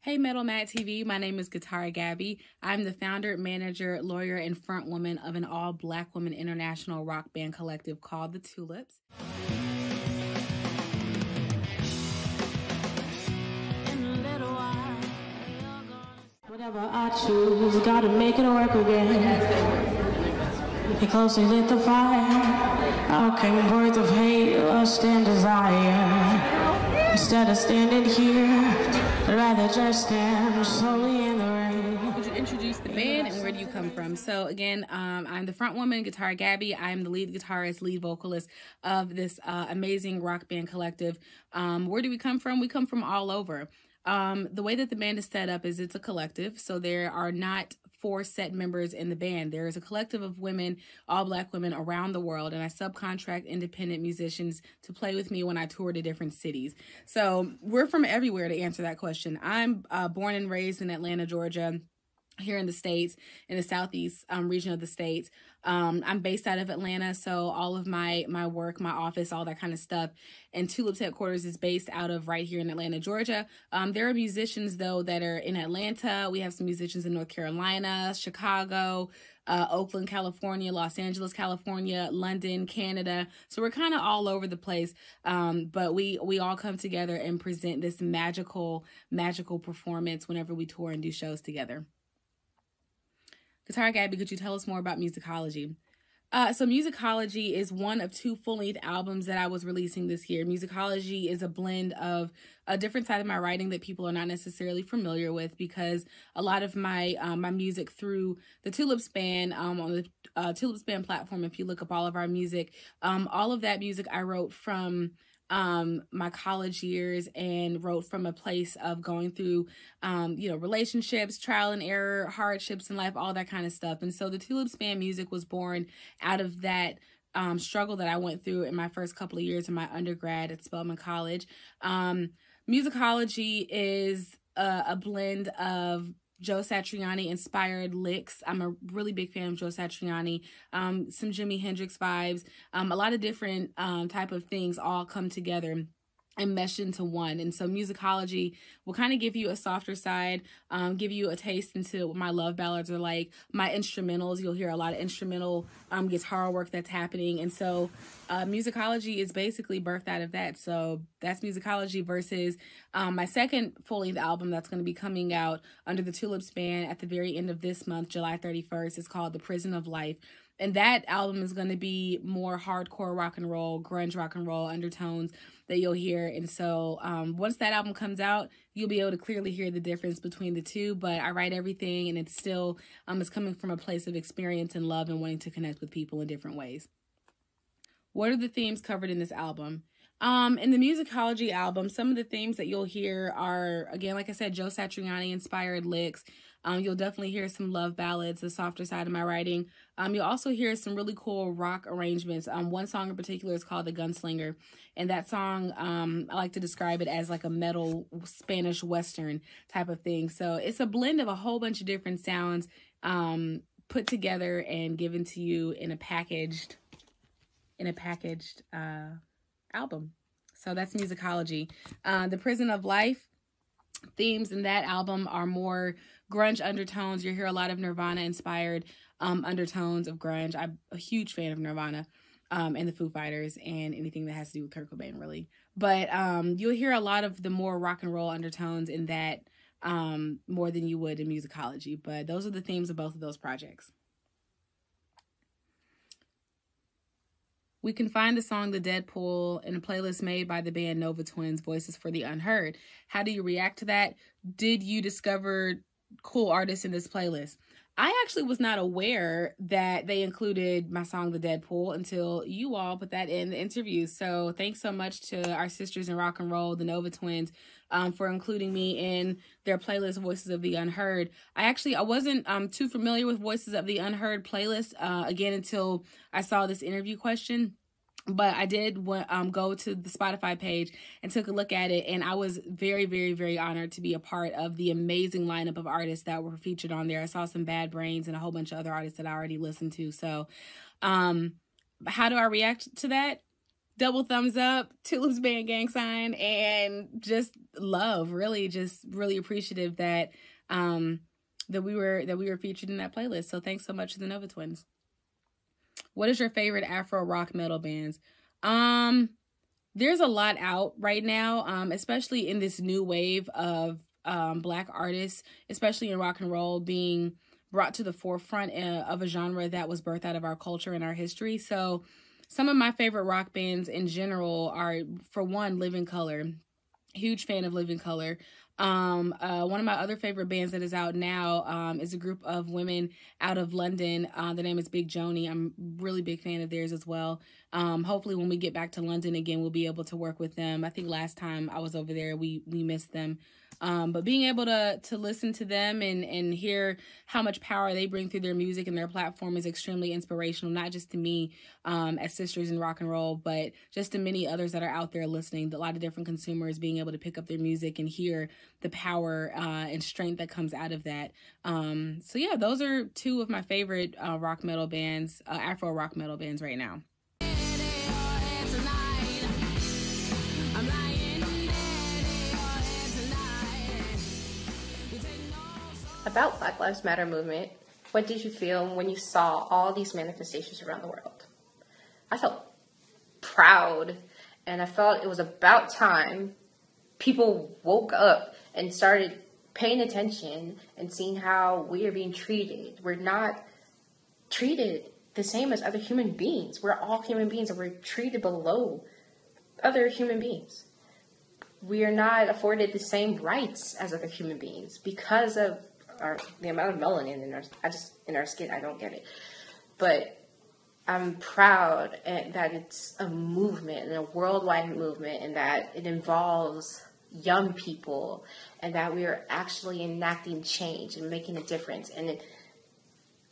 Hey Metal Mad TV, my name is Guitar Gabby. I'm the founder, manager, lawyer, and front woman of an all-black woman international rock band collective called the TXLIPS. Whatever I choose, gotta make it work again. He closely lit the fire. Out came birth of hate, lust, and desire. Instead of standing here, I'd rather just stand slowly in the rain. Would you introduce the band and where do you come from? So again, I'm the front woman, Guitar Gabby. I'm the lead guitarist, lead vocalist of this amazing rock band collective. Where do we come from? We come from all over. The way that the band is set up is it's a collective. So there are not 4 set members in the band. There is a collective of women, all black women around the world. And I subcontract independent musicians to play with me when I tour to different cities. So we're from everywhere to answer that question. I'm born and raised in Atlanta, Georgia, here in the States, in the Southeast region of the States. I'm based out of Atlanta, so all of my work, my office, all that kind of stuff, and TXLIPS headquarters is based out of right here in Atlanta, Georgia. There are musicians, though, that are in Atlanta. We have some musicians in North Carolina, Chicago, Oakland, California, Los Angeles, California, London, Canada. So we're kind of all over the place, but we all come together and present this magical performance whenever we tour and do shows together. Guitar Gabby, could you tell us more about Musicology? So Musicology is one of 2 full-length albums that I was releasing this year. Musicology is a blend of a different side of my writing that people are not necessarily familiar with, because a lot of my my music through the TXLIPS Band, on the TXLIPS Band platform, if you look up all of our music, all of that music I wrote from my college years and wrote from a place of going through, relationships, trial and error, hardships in life, all that kind of stuff. And so the TXLIPS Band music was born out of that struggle that I went through in my first couple of years of my undergrad at Spelman College. Musicology is a blend of Joe Satriani inspired licks. I'm a really big fan of Joe Satriani. Some Jimi Hendrix vibes, a lot of different type of things all come together and mesh into one. And so Musicology will kind of give you a softer side, give you a taste into what my love ballads are like. My instrumentals, you'll hear a lot of instrumental guitar work that's happening. And so Musicology is basically birthed out of that. So that's Musicology versus my second full-length album that's going to be coming out under the TXLIPS Band at the very end of this month, July 31st. It's called The Prison of Life. And that album is going to be more hardcore rock and roll, grunge rock and roll undertones that you'll hear. And so once that album comes out, you'll be able to clearly hear the difference between the two. But I write everything, and it's still, it's coming from a place of experience and love and wanting to connect with people in different ways. What are the themes covered in this album? In the Musicology album, some of the themes that you'll hear are, again, like I said, Joe Satriani inspired licks. You'll definitely hear some love ballads, the softer side of my writing. You'll also hear some really cool rock arrangements. One song in particular is called The Gunslinger. And that song, I like to describe it as like a metal Spanish Western type of thing. So it's a blend of a whole bunch of different sounds put together and given to you in a packaged album. So that's Musicology. The Prison of Life themes in that album are more grunge undertones. You'll hear a lot of Nirvana inspired undertones of grunge. I'm a huge fan of Nirvana and the Foo Fighters and anything that has to do with Kurt Cobain, really. But you'll hear a lot of the more rock and roll undertones in that more than you would in Musicology. But those are the themes of both of those projects. We can find the song The Deadpool in a playlist made by the band Nova Twins, Voices for the Unheard. How do you react to that? Did you discover cool artists in this playlist? I actually was not aware that they included my song The Deadpool until you all put that in the interview. So thanks so much to our sisters in rock and roll, the Nova Twins, for including me in their playlist, Voices of the Unheard. I wasn't too familiar with Voices of the Unheard playlist, again, until I saw this interview question. But I did go to the Spotify page and took a look at it, and I was very, very, very honored to be a part of the amazing lineup of artists that were featured on there. I saw some Bad Brains and a whole bunch of other artists that I already listened to. So how do I react to that? double thumbs up, TXLIPS BAND gang sign, and just love. Really, just really appreciative that that we were featured in that playlist. So thanks so much to the Nova Twins. What is your favorite Afro rock metal bands? There's a lot out right now, especially in this new wave of Black artists, especially in rock and roll, being brought to the forefront of a genre that was birthed out of our culture and our history. So some of my favorite rock bands in general are, for one, Living Colour. Huge fan of Living Colour. One of my other favorite bands that is out now is a group of women out of London. The name is Big Joni. I'm a really big fan of theirs as well. Hopefully when we get back to London again, we'll be able to work with them. I think last time I was over there, we missed them. But being able to listen to them and hear how much power they bring through their music and their platform is extremely inspirational, not just to me as sisters in rock and roll, but just to many others that are out there listening. A lot of different consumers being able to pick up their music and hear the power and strength that comes out of that. So yeah, those are two of my favorite rock metal bands, Afro rock metal bands right now. About Black Lives Matter movement, what did you feel when you saw all these manifestations around the world? I felt proud, and I felt it was about time people woke up and started paying attention and seeing how we are being treated. We're not treated the same as other human beings. We're all human beings, and we're treated below other human beings. We are not afforded the same rights as other human beings because of the amount of melanin in our skin. I don't get it, but I'm proud that it's a movement, and a worldwide movement, and that it involves young people, and that we are actually enacting change and making a difference. And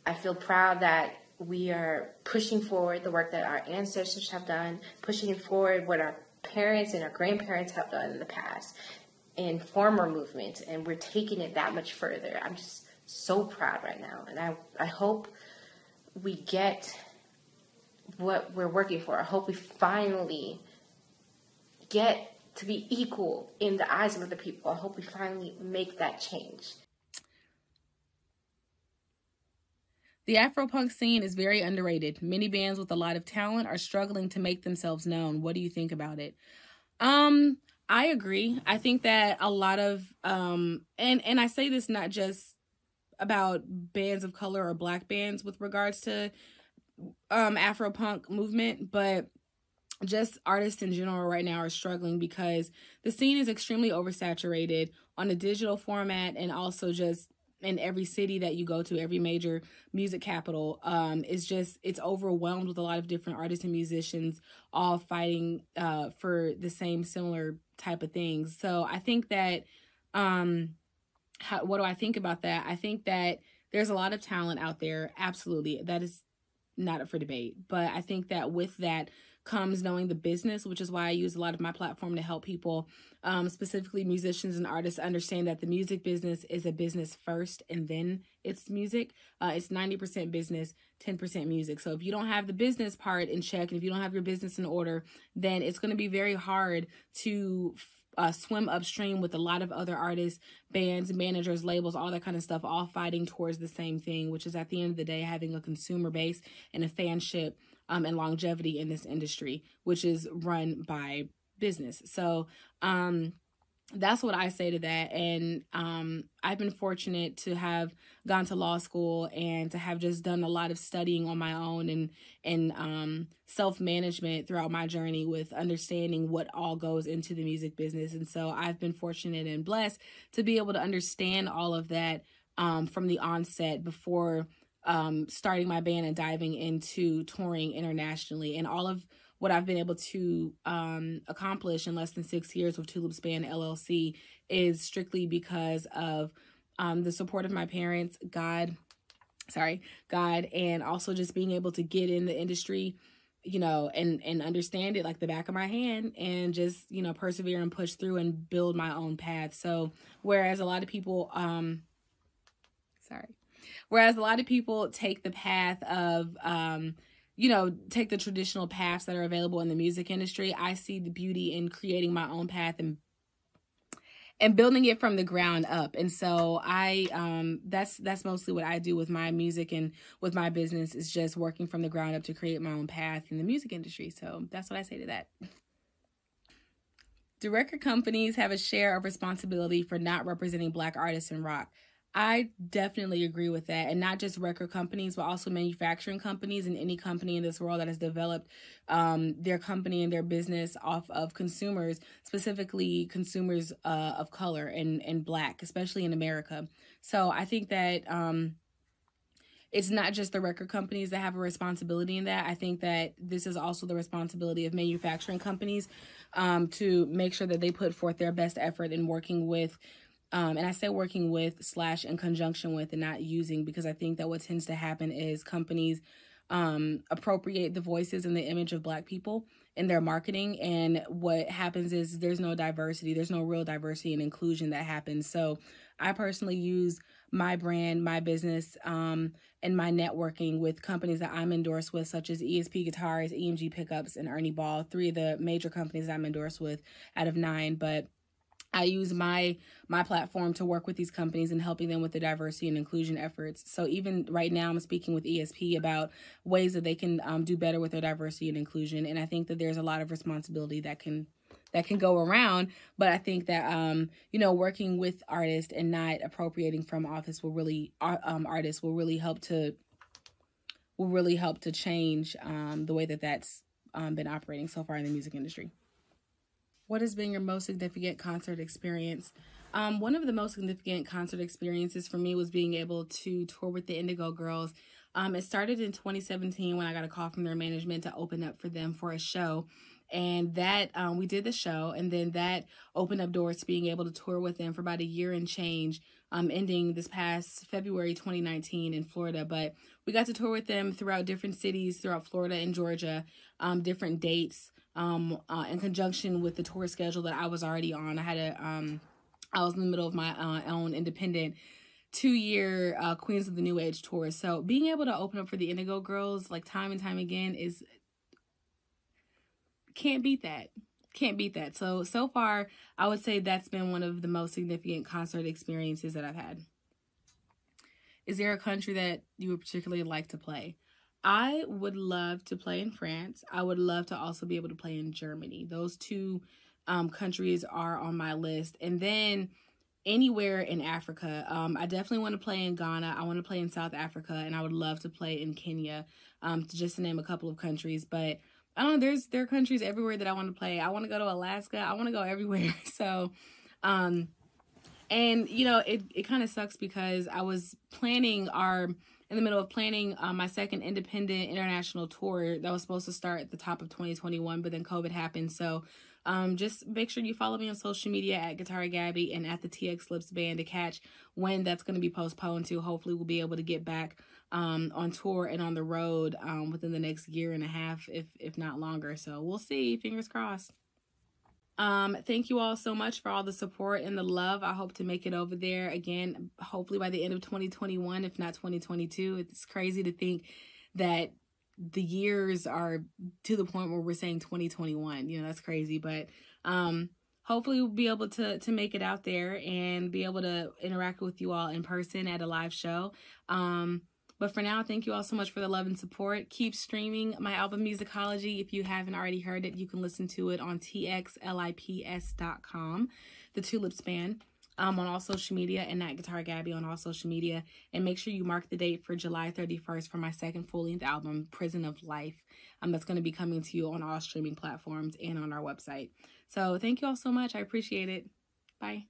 I feel proud that we are pushing forward the work that our ancestors have done, pushing forward what our parents and our grandparents have done in the past in former movements, and we're taking it that much further. I'm just so proud right now, and I hope we get what we're working for. I hope we finally get to be equal in the eyes of other people. I hope we finally make that change. The Afropunk scene is very underrated. Many bands with a lot of talent are struggling to make themselves known. What do you think about it? I agree. I think that a lot of, and I say this not just about bands of color or Black bands with regards to Afropunk movement, but just artists in general right now are struggling because the scene is extremely oversaturated on a digital format, and also just in every city that you go to, every major music capital, it's overwhelmed with a lot of different artists and musicians all fighting for the same similar type of things. So I think that, what do I think about that? I think that there's a lot of talent out there. Absolutely. That is not up for debate. But I think that with that comes knowing the business, which is why I use a lot of my platform to help people, specifically musicians and artists, understand that the music business is a business first, and then it's music. It's 90% business, 10% music. So if you don't have the business part in check, and if you don't have your business in order, then it's going to be very hard to swim upstream with a lot of other artists, bands, managers, labels, all that kind of stuff, all fighting towards the same thing, which is at the end of the day having a consumer base and a fanship and longevity in this industry, which is run by business. So that's what I say to that. And I've been fortunate to have gone to law school and to have just done a lot of studying on my own and self-management throughout my journey with understanding what all goes into the music business. And so I've been fortunate and blessed to be able to understand all of that from the onset before starting my band and diving into touring internationally. And all of what I've been able to accomplish in less than 6 years with TXLIPS BAND LLC is strictly because of the support of my parents, God, and also just being able to get in the industry, you know, and understand it like the back of my hand, and just, you know, persevere and push through and build my own path. So whereas a lot of people, take the path of, you know, take the traditional paths that are available in the music industry. I see the beauty in creating my own path and building it from the ground up. And so that's mostly what I do with my music and with my business, is just working from the ground up to create my own path in the music industry. So that's what I say to that. Do record companies have a share of responsibility for not representing Black artists in rock? I definitely agree with that. And not just record companies, but also manufacturing companies and any company in this world that has developed their company and their business off of consumers, specifically consumers of color and Black, especially in America. So I think that it's not just the record companies that have a responsibility in that. I think that this is also the responsibility of manufacturing companies to make sure that they put forth their best effort in working with, and I say working with / in conjunction with and not using, because I think that what tends to happen is companies appropriate the voices and the image of Black people in their marketing. And what happens is there's no diversity. There's no real diversity and inclusion that happens. So I personally use my brand, my business, and my networking with companies that I'm endorsed with, such as ESP Guitars, EMG Pickups, and Ernie Ball, 3 of the major companies I'm endorsed with out of 9. But I use my platform to work with these companies and helping them with the diversity and inclusion efforts. So even right now, I'm speaking with ESP about ways that they can do better with their diversity and inclusion. And I think that there's a lot of responsibility that can go around. But I think that, you know, working with artists and not appropriating from artists will really help to change the way that that's been operating so far in the music industry. What has been your most significant concert experience? One of the most significant concert experiences for me was being able to tour with the Indigo Girls. It started in 2017 when I got a call from their management to open up for them for a show. And that we did the show, and then that opened up doors to being able to tour with them for about a year and change, ending this past February 2019 in Florida. But we got to tour with them throughout different cities throughout Florida and Georgia, different dates, in conjunction with the tour schedule that I was already on. I was in the middle of my own independent 2-year Queens of the New Age tour. So being able to open up for the Indigo Girls like time and time again can't beat that. So far, I would say that's been one of the most significant concert experiences that I've had. Is there a country that you would particularly like to play? I would love to play in France. I would love to also be able to play in Germany. Those 2 countries are on my list. And then anywhere in Africa. I definitely want to play in Ghana. I want to play in South Africa. And I would love to play in Kenya, just to name a couple of countries. But I don't know, there are countries everywhere that I want to play. I want to go to Alaska. I want to go everywhere. So, and you know, it kind of sucks because I was in the middle of planning my second independent international tour that was supposed to start at the top of 2021, but then COVID happened. So just make sure you follow me on social media at Guitar Gabby and at the TXLIPS Band to catch when that's going to be postponed to. Hopefully we'll be able to get back on tour and on the road within the next year and a half, if not longer. So we'll see. Fingers crossed. Thank you all so much for all the support and the love. I hope to make it over there again, hopefully by the end of 2021, if not 2022. It's crazy to think that the years are to the point where we're saying 2021. You know, that's crazy. But hopefully we'll be able to make it out there and be able to interact with you all in person at a live show. But for now, thank you all so much for the love and support. Keep streaming my album Musicology. If you haven't already heard it, you can listen to it on TXLIPS.com, the TXLIPS Band, on all social media, and at Guitar Gabby on all social media. And make sure you mark the date for July 31st for my second full-length album, Prison of Life. That's going to be coming to you on all streaming platforms and on our website. So thank you all so much. I appreciate it. Bye.